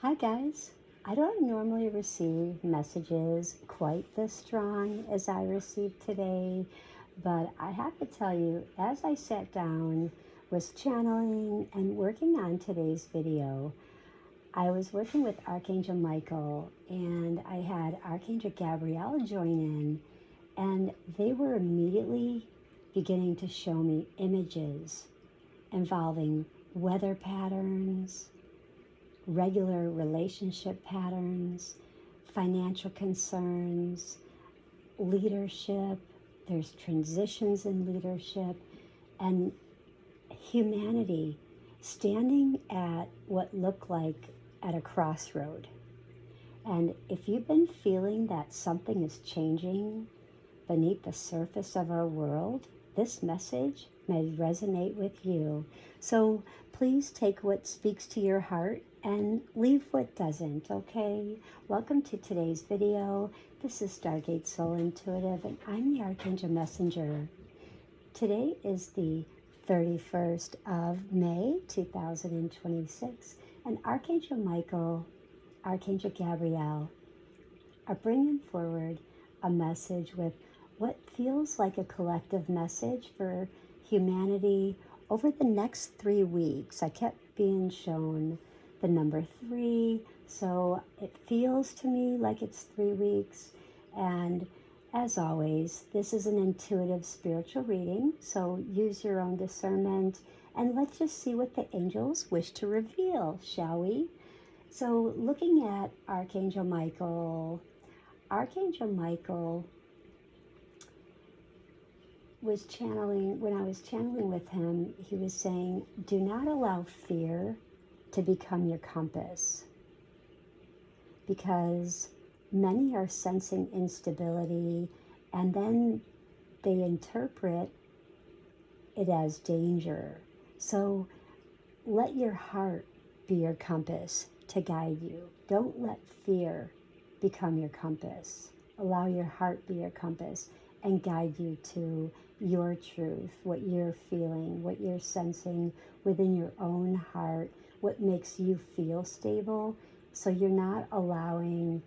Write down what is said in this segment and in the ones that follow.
Hi guys. I don't normally receive messages quite this strong as I received today, but I have to tell you, as I sat down, was channeling and working on today's video, I was working with Archangel Michael and I had Archangel Gabriel join in, and they were immediately beginning to show me images involving weather patterns, regular relationship patterns, financial concerns, leadership. There's transitions in leadership, and humanity standing at what looked like at a crossroad. And if you've been feeling that something is changing beneath the surface of our world, this message may resonate with you. So please take what speaks to your heart and leave what doesn't, okay? Welcome to today's video. This is Stargate Soul Intuitive, and I'm the Archangel Messenger. Today is the 31st of May, 2026, and Archangel Michael, Archangel Gabriel are bringing forward a message with what feels like a collective message for humanity over the next 3 weeks. I kept being shown the number 3, so it feels to me like it's 3 weeks. And as always, this is an intuitive spiritual reading, so use your own discernment, and let's just see what the angels wish to reveal, shall we? So looking at Archangel Michael was channeling, when I was channeling with him, he was saying, do not allow fear to become your compass, because many are sensing instability and then they interpret it as danger. So let your heart be your compass to guide you. Don't let fear become your compass. Allow your heart be your compass and guide you to your truth, what you're feeling, what you're sensing within your own heart, what makes you feel stable. So you're not allowing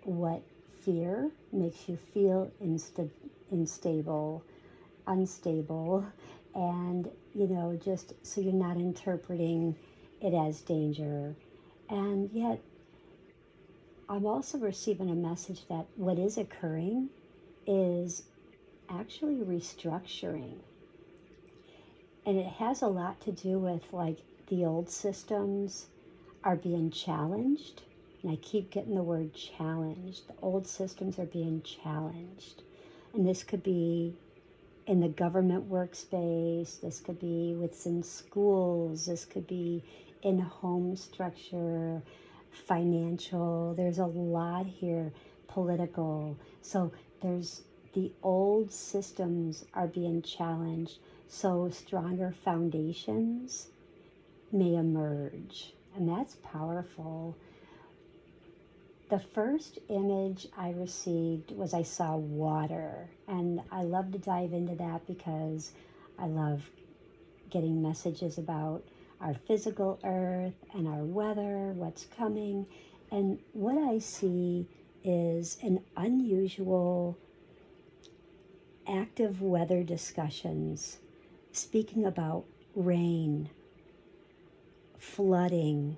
what fear makes you feel unstable, and just so you're not interpreting it as danger. And yet I'm also receiving a message that what is occurring is actually restructuring. And it has a lot to do with like the old systems are being challenged. And I keep getting the word challenged. The old systems are being challenged. And this could be in the government workspace. This could be within schools. This could be in home structure, financial. There's a lot here, political. So there's the old systems are being challenged, so stronger foundations may emerge, and that's powerful. The first image I received was I saw water, and I love to dive into that because I love getting messages about our physical earth and our weather, what's coming. And what I see is an unusual active weather discussions speaking about rain, flooding,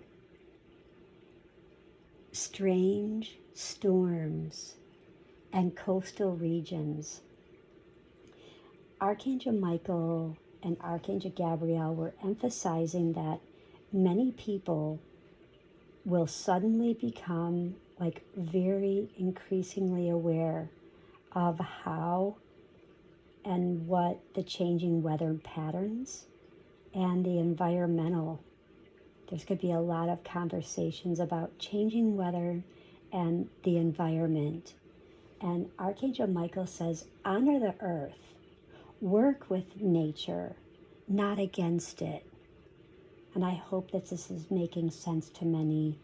strange storms, and coastal regions. Archangel Michael and Archangel Gabriel were emphasizing that many people will suddenly become like very increasingly aware of how and what the changing weather patterns and the environmental. There's going to be a lot of conversations about changing weather and the environment. And Archangel Michael says, honor the earth, work with nature, not against it. And I hope that this is making sense to many.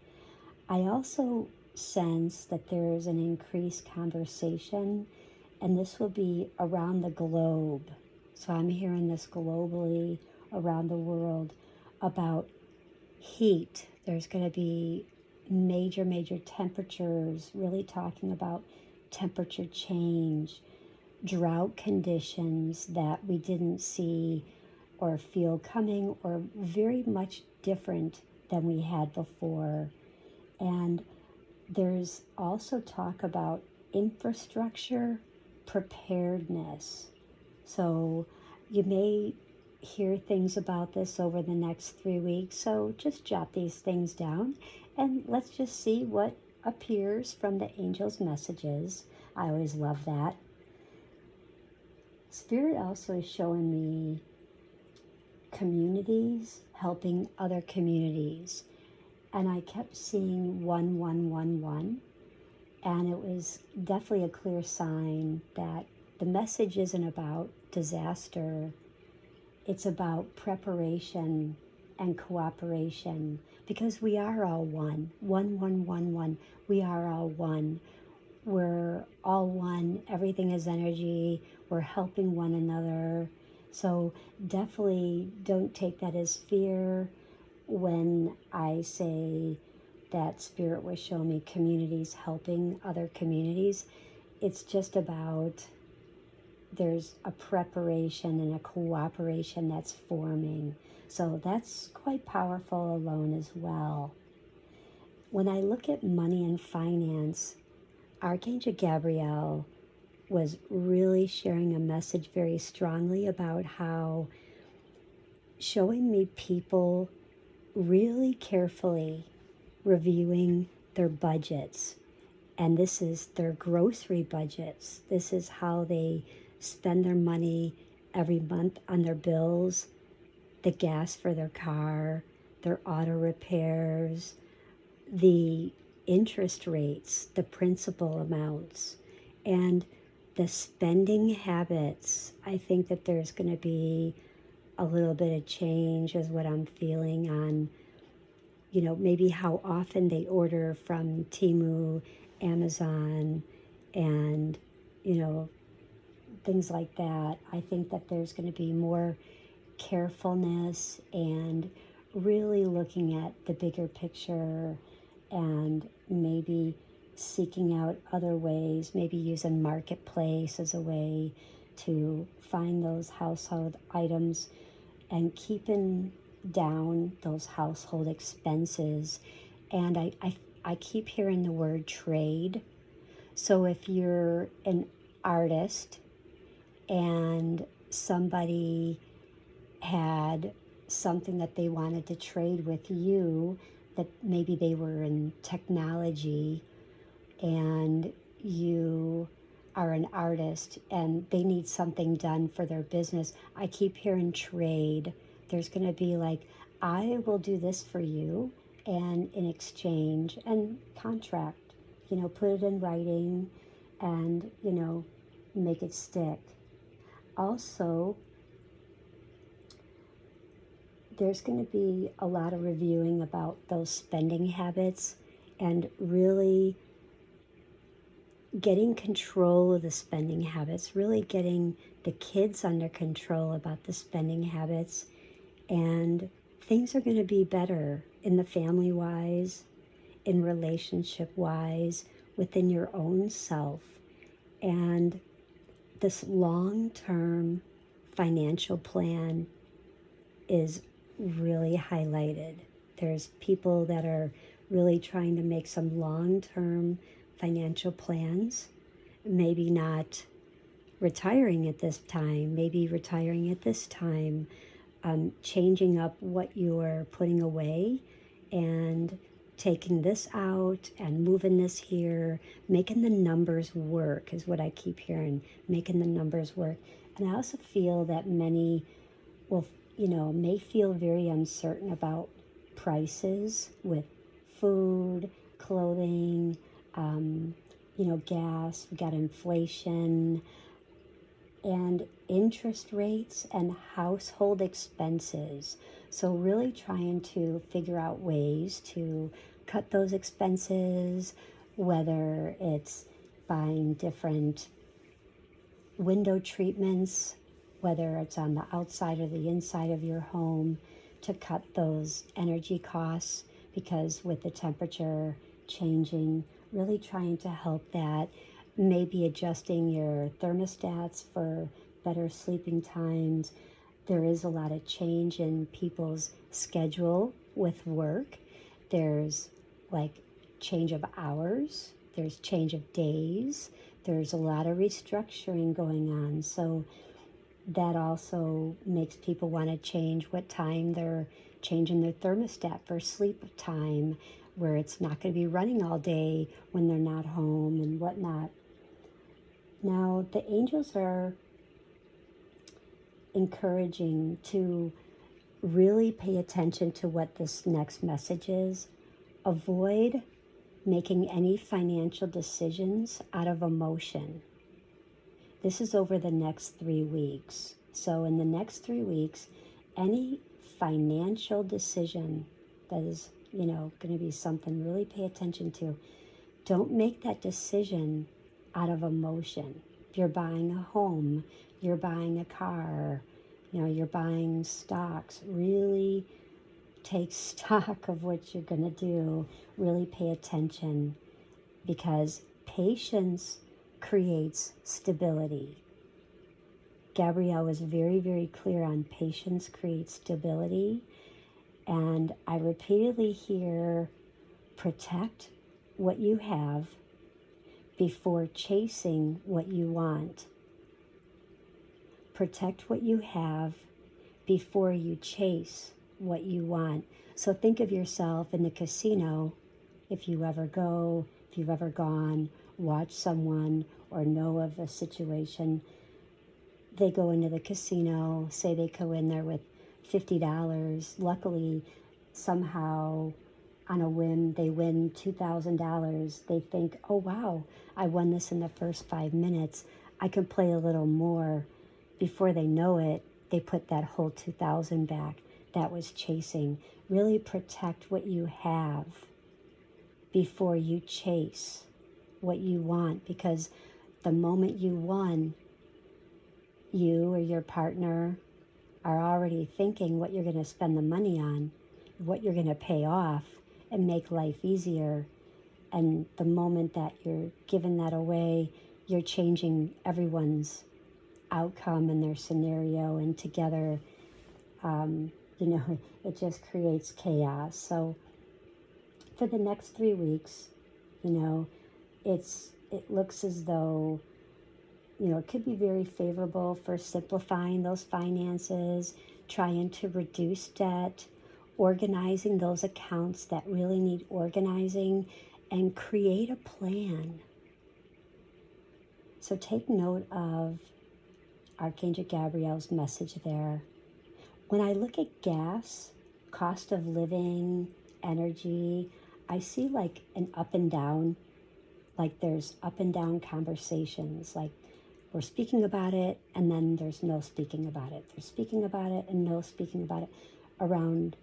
I also sense that there is an increased conversation, and this will be around the globe. So I'm hearing this globally around the world about heat. There's going to be major temperatures, really talking about temperature change, drought conditions that we didn't see or feel coming, or very much different than we had before. And there's also talk about infrastructure preparedness. So you may hear things about this over the next 3 weeks. So just jot these things down and let's just see what appears from the angels' messages. I always love that. Spirit also is showing me communities helping other communities. And I kept seeing 1111. And it was definitely a clear sign that the message isn't about disaster. It's about preparation and cooperation, because we are all one. 1111. We are all one. We're all one. Everything is energy. We're helping one another. So definitely don't take that as fear when I say that Spirit was showing me communities helping other communities. It's just about there's a preparation and a cooperation that's forming. So that's quite powerful alone as well. When I look at money and finance, Archangel Gabriel was really sharing a message very strongly about how showing me people really carefully reviewing their budgets. And this is their grocery budgets. This is how they spend their money every month on their bills, the gas for their car, their auto repairs, the interest rates, the principal amounts, and the spending habits. I think that there's going to be a little bit of change is what I'm feeling on, maybe how often they order from Temu, Amazon, and, things like that. I think that there's going to be more carefulness and really looking at the bigger picture and maybe seeking out other ways, maybe using Marketplace as a way to find those household items and keeping down those household expenses. And I keep hearing the word trade. So if you're an artist and somebody had something that they wanted to trade with you, that maybe they were in technology and you are an artist and they need something done for their business, I keep hearing trade. There's going to be like, I will do this for you, and in exchange, and contract, put it in writing and, make it stick. Also, there's going to be a lot of reviewing about those spending habits and really getting control of the spending habits, really getting the kids under control about the spending habits, and things are going to be better in the family wise, in relationship wise, within your own self. And this long-term financial plan is really highlighted. There's people that are really trying to make some long-term financial plans, maybe not retiring at this time, maybe retiring at this time, changing up what you're putting away and taking this out and moving this here, making the numbers work is what I keep hearing, making the numbers work. And I also feel that many will, may feel very uncertain about prices with food, clothing, gas, we got inflation, and interest rates and household expenses. So really trying to figure out ways to cut those expenses, whether it's buying different window treatments, whether it's on the outside or the inside of your home, to cut those energy costs, because with the temperature changing, really trying to help that, maybe adjusting your thermostats for better sleeping times. There is a lot of change in people's schedule with work. There's like change of hours, there's change of days, there's a lot of restructuring going on. So that also makes people want to change what time they're changing their thermostat for sleep time, where it's not going to be running all day when they're not home and whatnot. Now, the angels are encouraging to really pay attention to what this next message is. Avoid making any financial decisions out of emotion. This is over the next 3 weeks. So in the next 3 weeks, any financial decision that is, going to be something really pay attention to, don't make that decision out of emotion. If you're buying a home, you're buying a car, you're buying stocks, really take stock of what you're going to do. Really pay attention, because patience creates stability. Gabriel was very, very clear on patience creates stability. And I repeatedly hear, protect what you have before chasing what you want. Protect what you have before you chase what you want. So think of yourself in the casino, if you ever go, if you've ever gone, watch someone or know of a situation. They go into the casino, say they go in there with $50. Luckily, somehow, on a whim, they win $2,000. They think, oh wow, I won this in the first 5 minutes. I can play a little more. Before they know it, they put that whole $2,000 back. That was chasing. Really protect what you have before you chase what you want, because the moment you won, you or your partner are already thinking what you're going to spend the money on, what you're going to pay off and make life easier. And the moment that you're giving that away, you're changing everyone's outcome and their scenario, and together, it just creates chaos. So for the next 3 weeks, it looks as though, it could be very favorable for simplifying those finances, trying to reduce debt, organizing those accounts that really need organizing, and create a plan. So take note of Archangel Gabriel's message there. When I look at gas, cost of living, energy, I see like an up and down, like there's up and down conversations, like we're speaking about it and then there's no speaking about it. There's speaking about it and no speaking about it around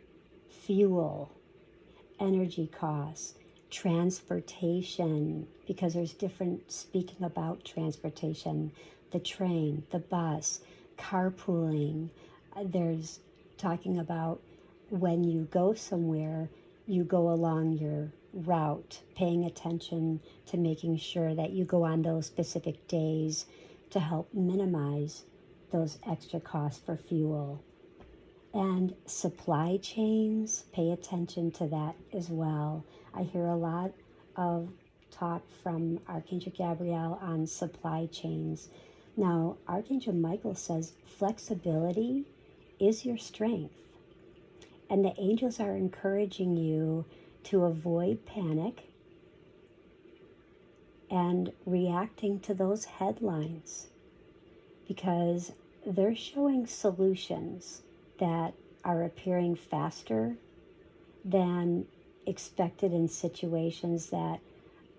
fuel, energy costs, transportation, because there's different speaking about transportation, the train, the bus, carpooling. There's talking about when you go somewhere, you go along your route, paying attention to making sure that you go on those specific days to help minimize those extra costs for fuel. And supply chains, pay attention to that as well. I hear a lot of talk from Archangel Gabriel on supply chains. Now, Archangel Michael says flexibility is your strength. And the angels are encouraging you to avoid panic and reacting to those headlines, because they're showing solutions that are appearing faster than expected in situations that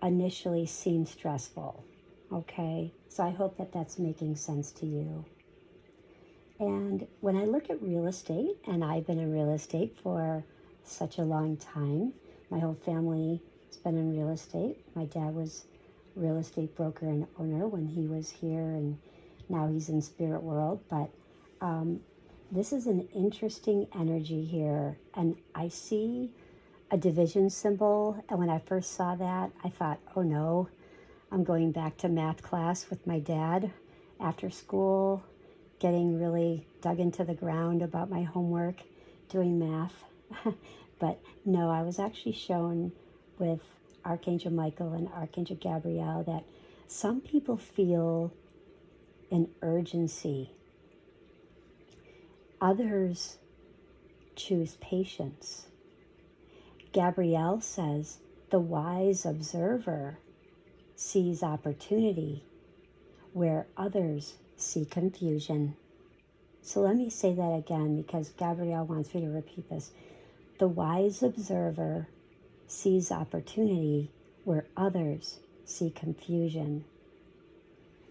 initially seem stressful. Okay, so I hope that that's making sense to you. And when I look at real estate, and I've been in real estate for such a long time, my whole family has been in real estate. My dad was a real estate broker and owner when he was here, and now he's in spirit world. But this is an interesting energy here, and I see a division symbol. And when I first saw that, I thought, oh no, I'm going back to math class with my dad after school, getting really dug into the ground about my homework, doing math. But no, I was actually shown with Archangel Michael and Archangel Gabriel that some people feel an urgency. Others choose patience. Gabriel says the wise observer sees opportunity where others see confusion. So let me say that again because Gabriel wants me to repeat this. The wise observer sees opportunity where others see confusion.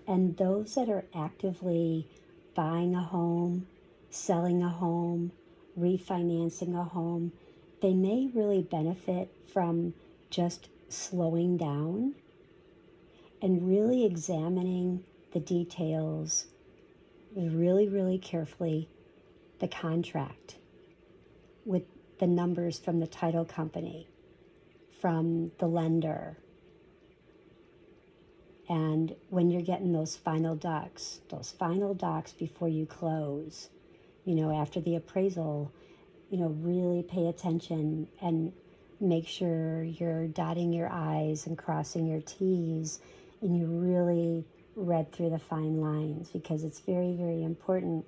And those that are actively buying a home, selling a home, refinancing a home, they may really benefit from just slowing down and really examining the details really, really carefully, the contract with the numbers from the title company, from the lender. And when you're getting those final docs before you close, after the appraisal, really pay attention and make sure you're dotting your I's and crossing your T's and you really read through the fine lines because it's very, very important.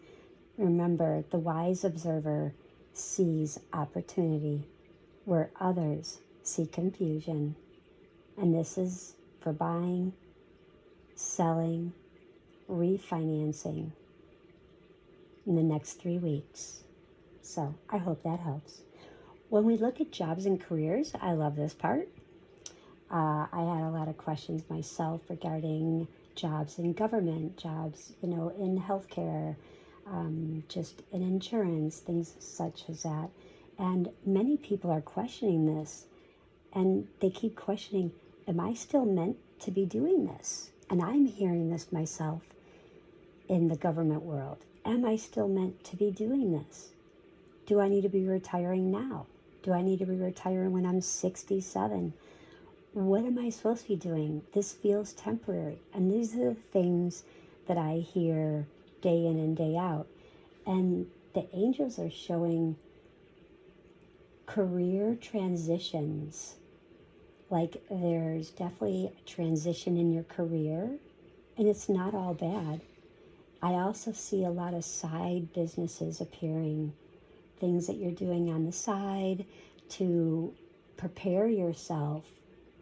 Remember, the wise observer sees opportunity where others see confusion. And this is for buying, selling, refinancing in the next 3 weeks. So I hope that helps. When we look at jobs and careers, I love this part. I had a lot of questions myself regarding jobs in government, jobs, in healthcare, just in insurance, things such as that. And many people are questioning this, and they keep questioning, am I still meant to be doing this? And I'm hearing this myself in the government world. Am I still meant to be doing this? Do I need to be retiring now? Do I need to be retiring when I'm 67? What am I supposed to be doing? This feels temporary. And these are the things that I hear day in and day out. And the angels are showing career transitions. Like there's definitely a transition in your career, and it's not all bad. I also see a lot of side businesses appearing, things that you're doing on the side to prepare yourself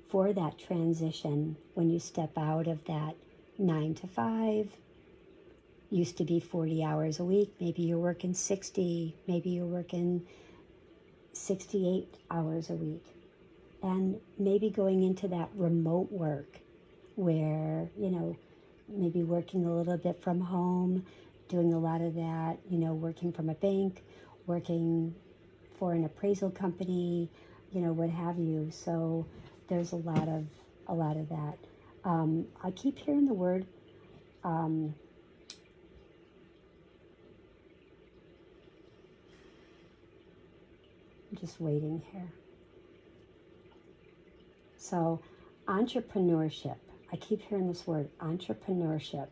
for that transition when you step out of that 9 to 5. Used to be 40 hours a week. Maybe you're working 60, maybe you're working 68 hours a week. And maybe going into that remote work where, maybe working a little bit from home, doing a lot of that, working from a bank, working for an appraisal company, what have you. So there's a lot of that. I keep hearing the word I'm just waiting here. So entrepreneurship. I keep hearing this word, entrepreneurship.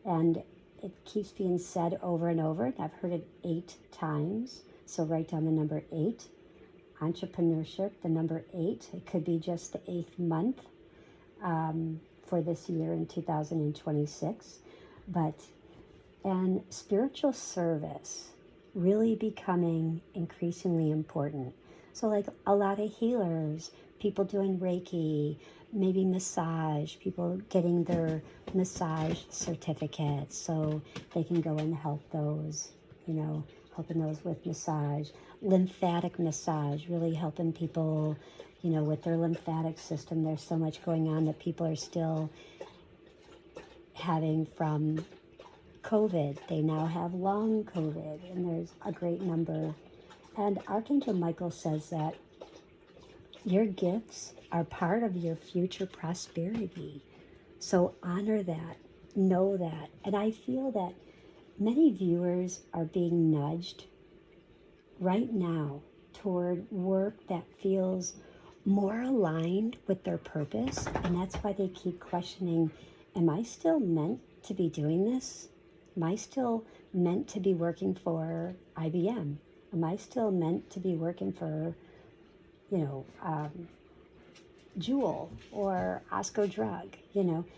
And it keeps being said over and over. And I've heard it 8 times. So write down the number 8. Entrepreneurship, the number 8. It could be just the 8th month for this year in 2026. And spiritual service really becoming increasingly important. So like a lot of healers, people doing Reiki, maybe massage, people getting their massage certificates so they can go and help those, helping those with massage. Lymphatic massage, really helping people, with their lymphatic system. There's so much going on that people are still having from COVID. They now have long COVID, and there's a great number. And Archangel Michael says that your gifts are part of your future prosperity. So honor that, know that. And I feel that many viewers are being nudged right now toward work that feels more aligned with their purpose. And that's why they keep questioning, am I still meant to be doing this? Am I still meant to be working for IBM? Am I still meant to be working for, Jewel or Osco Drug,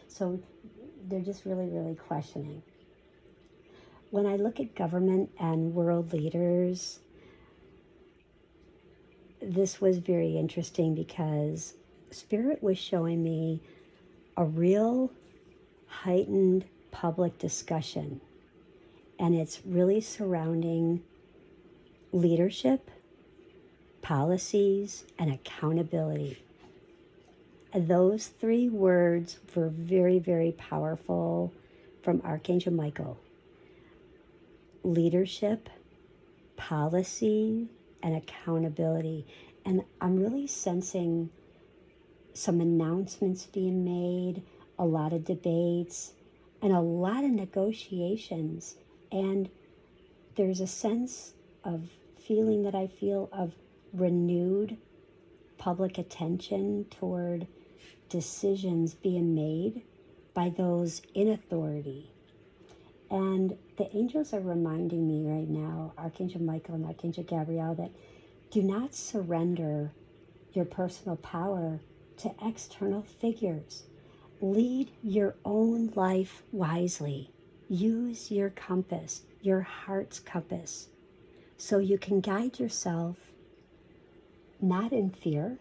So they're just really, really questioning. When I look at government and world leaders, this was very interesting because Spirit was showing me a real heightened public discussion, and it's really surrounding leadership, policies, and accountability. Those three words were very, very powerful from Archangel Michael. Leadership, policy, and accountability. And I'm really sensing some announcements being made, a lot of debates, and a lot of negotiations. And there's a sense of feeling that I feel of renewed public attention toward decisions being made by those in authority. And the angels are reminding me right now, Archangel Michael and Archangel Gabriel, that do not surrender your personal power to external figures. Lead your own life wisely. Use your compass, your heart's compass, so you can guide yourself not in fear,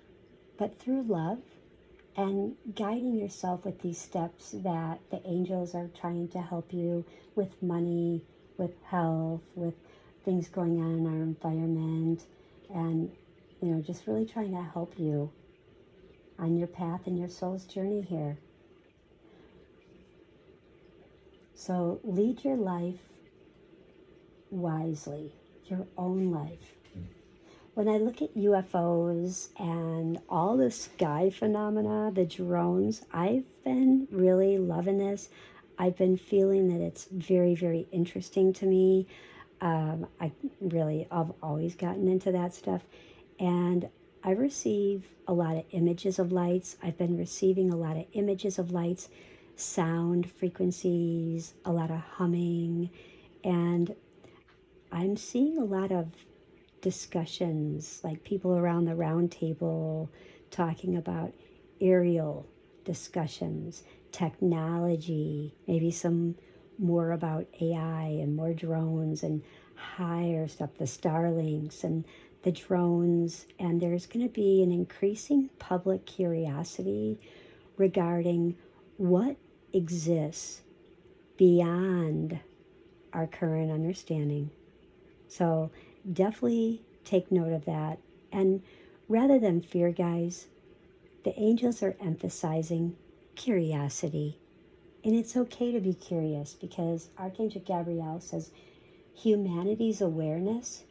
but through love, and guiding yourself with these steps that the angels are trying to help you with money, with health, with things going on in our environment, and just really trying to help you on your path and your soul's journey here. So lead your life wisely, your own life. When I look at UFOs and all the sky phenomena, the drones, I've been really loving this. I've been feeling that it's very, very interesting to me. I've always gotten into that stuff. And I receive a lot of images of lights. I've been receiving a lot of images of lights, sound frequencies, a lot of humming. And I'm seeing a lot of discussions, like people around the round table talking about aerial discussions, technology, maybe some more about AI and more drones and higher stuff, the Starlinks and the drones. And there's going to be an increasing public curiosity regarding what exists beyond our current understanding. So definitely take note of that. And rather than fear, guys, the angels are emphasizing curiosity. And it's okay to be curious, because Archangel Gabriel says humanity's awareness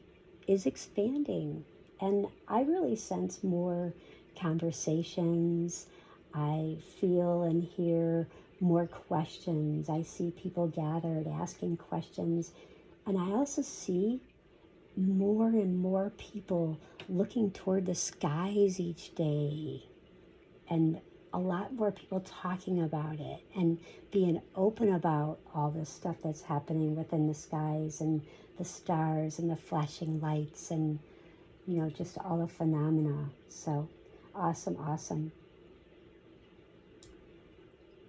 is expanding. And I really sense more conversations. I feel and hear more questions. I see people gathered asking questions. And I also see more and more people looking toward the skies each day, and a lot more people talking about it and being open about all this stuff that's happening within the skies and the stars and the flashing lights and just all the phenomena. So awesome.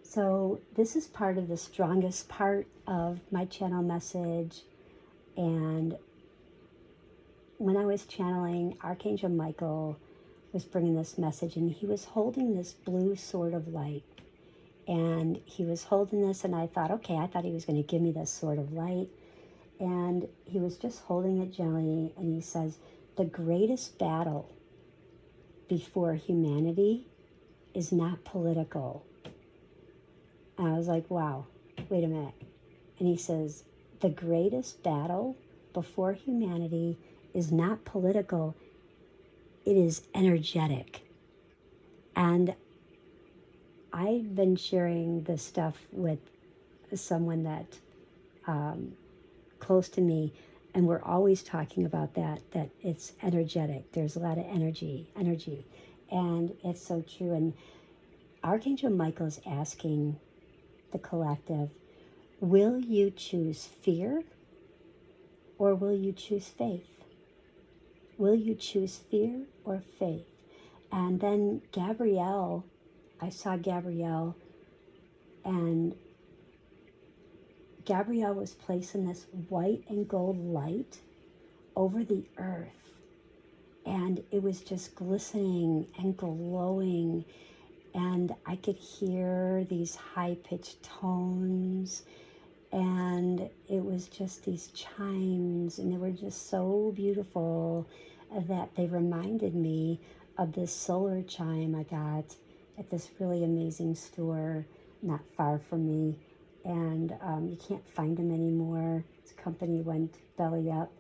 So this is part of the strongest part of my channel message. And when I was channeling, Archangel Michael was bringing this message, and he was holding this blue sword of light. And he was holding this, and I thought he was going to give me this sword of light. And he was just holding it gently, and he says, the greatest battle before humanity is not political. And I was like, wow, wait a minute. And he says, the greatest battle before humanity is not political, it is energetic. And I've been sharing this stuff with someone that close to me And we're always talking about that it's energetic. There's a lot of energy. And it's so true. And Archangel Michael is asking the collective, will you choose fear or will you choose faith? Will you choose fear or faith? And then Gabriel, I saw Gabriel, and Gabriel was placing this white and gold light over the earth. And it was just glistening and glowing. And I could hear these high-pitched tones. And it was just these chimes. And they were just so beautiful that they reminded me of this solar chime I got at this really amazing store not far from me. And you can't find them anymore. This company went belly up.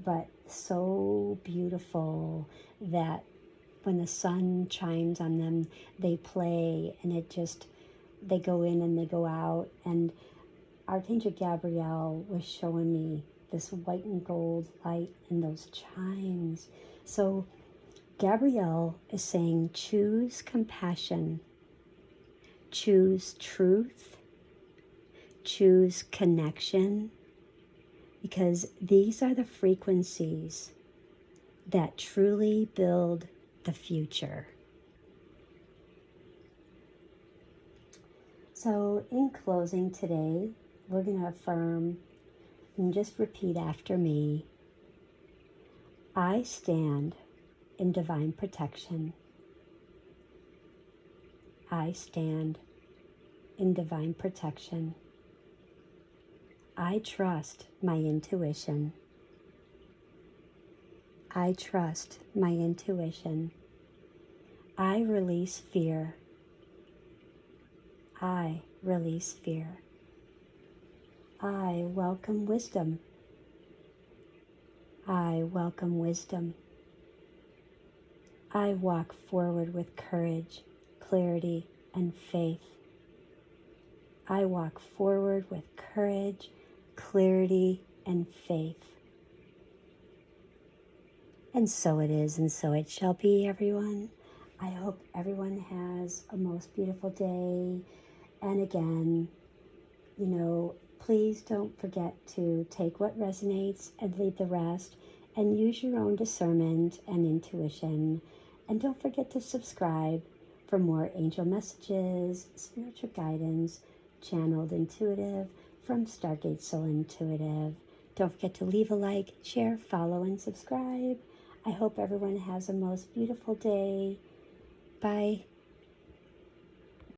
But so beautiful that when the sun chimes on them, they play, and they go in and they go out. And Archangel Gabriel was showing me this white and gold light and those chimes. So Gabriel is saying, choose compassion, choose truth, choose connection, because these are the frequencies that truly build the future. So in closing today, we're going to affirm and just repeat after me. I stand in divine protection. I stand in divine protection. I trust my intuition. I trust my intuition. I release fear. I release fear. I welcome wisdom. I welcome wisdom. I walk forward with courage, clarity, and faith. I walk forward with courage, clarity, and faith. And so it is, and so it shall be, everyone. I hope everyone has a most beautiful day. And again, please don't forget to take what resonates and leave the rest, and use your own discernment and intuition. And don't forget to subscribe for more angel messages, spiritual guidance, channeled intuitive from Stargate Soul Intuitive. Don't forget to leave a like, share, follow, and subscribe. I hope everyone has a most beautiful day. Bye.